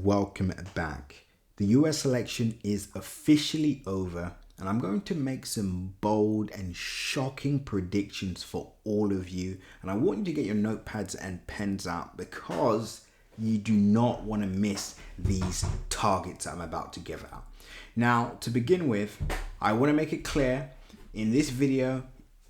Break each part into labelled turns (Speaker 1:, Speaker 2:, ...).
Speaker 1: Welcome back. The US election is officially over, and I'm going to make some bold and shocking predictions for all of you. And I want you to get your notepads and pens out because you do not want to miss these targets I'm about to give out. Now, to begin with, I want to make it clear in this video,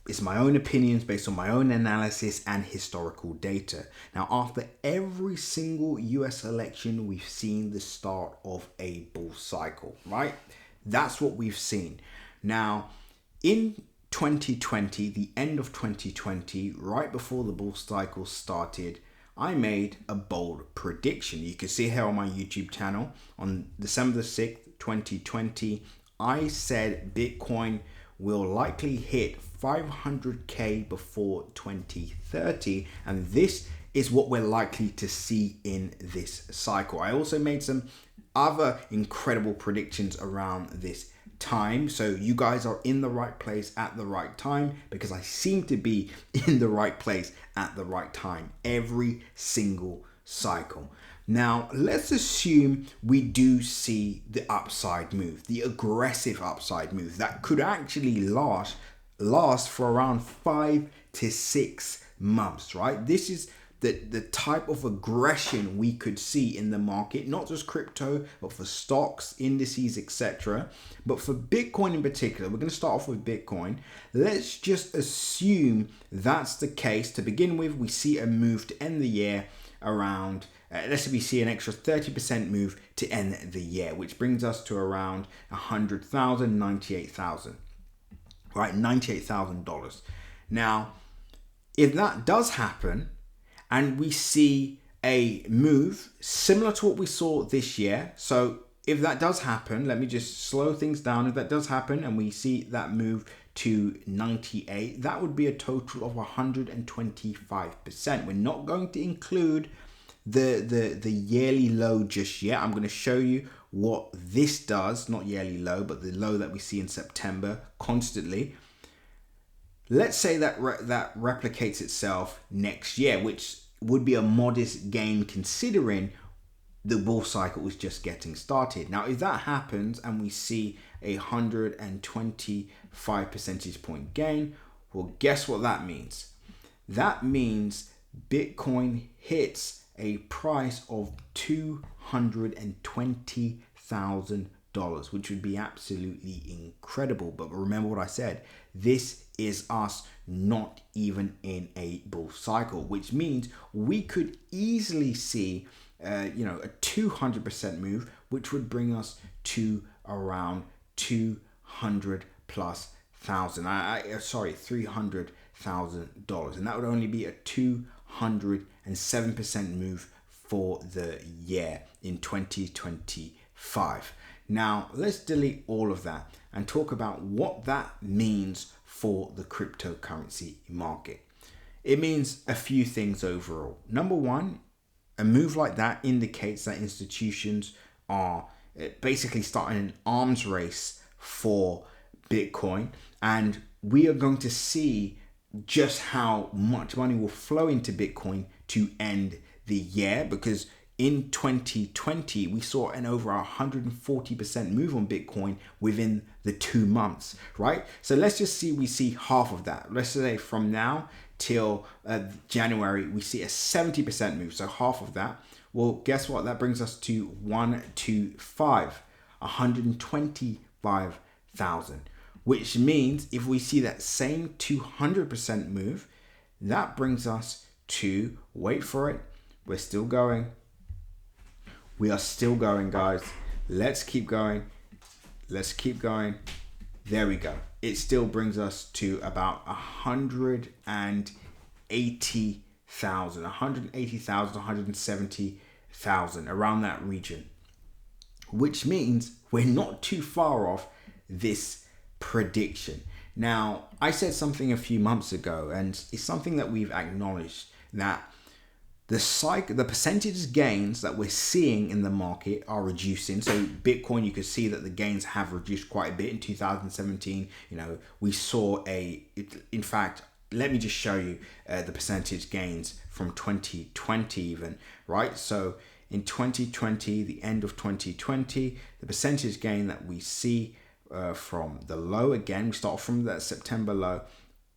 Speaker 1: it's my own opinions based on my own analysis and historical data. Now, after every single US election, we've seen the start of a bull cycle, right? That's what we've seen. Now, in 2020, the end of 2020, right before the bull cycle started, I made a bold prediction. You can see here on my YouTube channel on December the 6th, 2020, I said Bitcoin will likely hit 500k before 2030, and this is what we're likely to see in this cycle. I also made some other incredible predictions around this time, so you guys are in the right place at the right time, because I seem to be in the right place at the right time every single cycle. Now, let's assume we do see the upside move, the aggressive upside move that could actually last for around 5 to 6 months, right? This is the type of aggression we could see in the market, not just crypto, but for stocks, indices, etc. But for Bitcoin in particular, we're going to start off with Bitcoin. Let's just assume that's the case. To begin with, we see a move to end the year around, let's say we see an extra 30% move to end the year, which brings us to around 100,000, 98,000, right? $98,000. Now, if that does happen, and we see a move similar to what we saw this year. So if that does happen, let me just slow things down. If that does happen and we see that move to 98, that would be a total of 125%. We're not going to include the yearly low just yet. I'm going to show you what this does, not yearly low, but the low that we see in September constantly. Let's say that that replicates itself next year, which would be a modest gain considering the bull cycle was just getting started. Now, if that happens and we see a 125 percentage point gain, well, guess what that means? That means Bitcoin hits a price of $220,000, which would be absolutely incredible. But remember what I said, this is us not even in a bull cycle, which means we could easily see a 200% move, which would bring us to around 200 plus thousand. $300,000, and that would only be a 207% move for the year in 2025. Now, let's delete all of that and talk about what that means for the cryptocurrency market. It means a few things overall. Number one, a move like that indicates that institutions are basically starting an arms race for Bitcoin, and we are going to see just how much money will flow into Bitcoin to end the year, because in 2020, we saw an over 140% move on Bitcoin within the 2 months, right? So let's just see, we see half of that. Let's say from now till January, we see a 70% move, so half of that. Well, guess what? That brings us to 125,000, which means if we see that same 200% move, that brings us to, wait for it, we're still going. We are still going, guys. Let's keep going. Let's keep going. There we go. It still brings us to about 180,000, 170,000, around that region, which means we're not too far off this prediction. Now, I said something a few months ago, and it's something that we've acknowledged, that the percentage gains that we're seeing in the market are reducing. So Bitcoin, you can see that the gains have reduced quite a bit in 2017. We saw in fact, let me just show you the percentage gains from 2020 even, right? So in 2020, the end of 2020, the percentage gain that we see from the low, again, we start from that September low,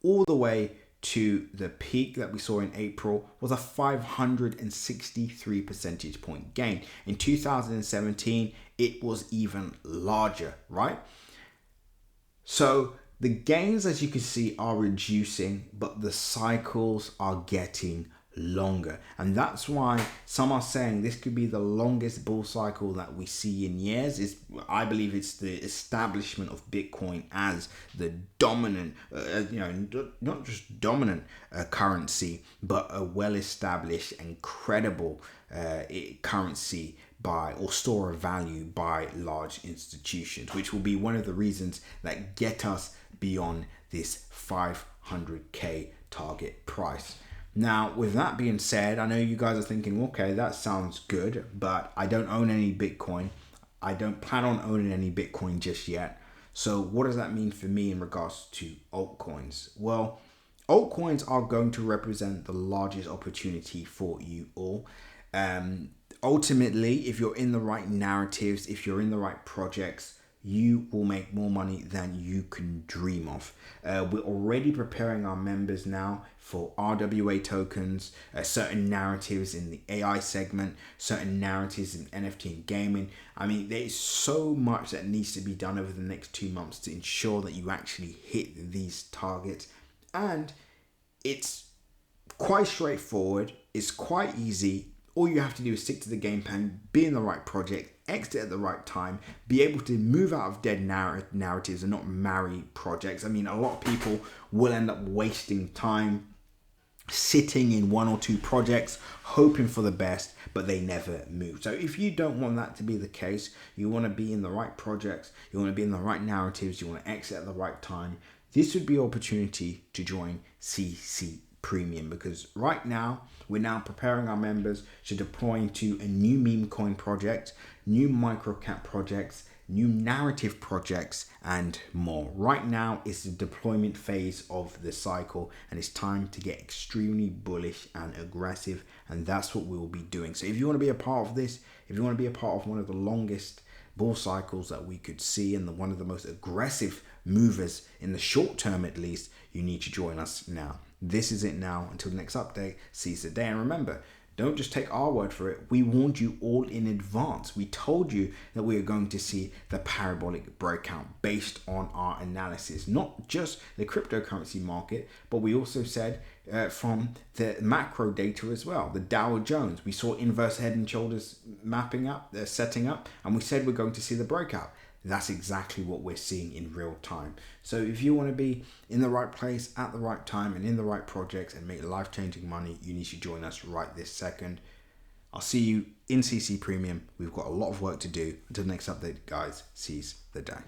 Speaker 1: all the way to the peak that we saw in April, was a 563 percentage point gain. In 2017, it was even larger, right? So the gains, as you can see, are reducing, but the cycles are getting longer. And that's why some are saying this could be the longest bull cycle that we see in years. I believe it's the establishment of Bitcoin as the dominant, not just dominant currency, but a well-established and credible currency or store of value by large institutions, which will be one of the reasons that get us beyond this 500k target price. Now, with that being said, I know you guys are thinking, okay, that sounds good, but I don't own any Bitcoin. I don't plan on owning any Bitcoin just yet. So what does that mean for me in regards to altcoins? Well, altcoins are going to represent the largest opportunity for you all. Ultimately, if you're in the right narratives, if you're in the right projects, you will make more money than you can dream of. We're already preparing our members now for RWA tokens, certain narratives in the AI segment, certain narratives in NFT and gaming. I mean, there's so much that needs to be done over the next 2 months to ensure that you actually hit these targets. And it's quite straightforward. It's quite easy. All you have to do is stick to the game plan, be in the right project, exit at the right time, be able to move out of dead narratives and not marry projects. I mean, a lot of people will end up wasting time sitting in 1 or 2 projects, hoping for the best, but they never move. So if you don't want that to be the case, you want to be in the right projects, you want to be in the right narratives, you want to exit at the right time, this would be an opportunity to join CC Premium, because right now we're now preparing our members to deploy into a new meme coin project, new microcap projects, new narrative projects, and more. Right now it's the deployment phase of the cycle, and it's time to get extremely bullish and aggressive, and that's what we will be doing. So if you want to be a part of this, if you want to be a part of one of the longest bull cycles that we could see and one of the most aggressive movers in the short term at least, you need to join us now. This is it now. Until the next update, seize the day. And remember, don't just take our word for it. We warned you all in advance. We told you that we are going to see the parabolic breakout based on our analysis, not just the cryptocurrency market, but we also said from the macro data as well, the Dow Jones. We saw inverse head and shoulders setting up, and we said we're going to see the breakout. That's exactly what we're seeing in real time. So if you want to be in the right place at the right time and in the right projects and make life-changing money, you need to join us right this second. I'll see you in CC Premium. We've got a lot of work to do. Until the next update, guys, seize the day.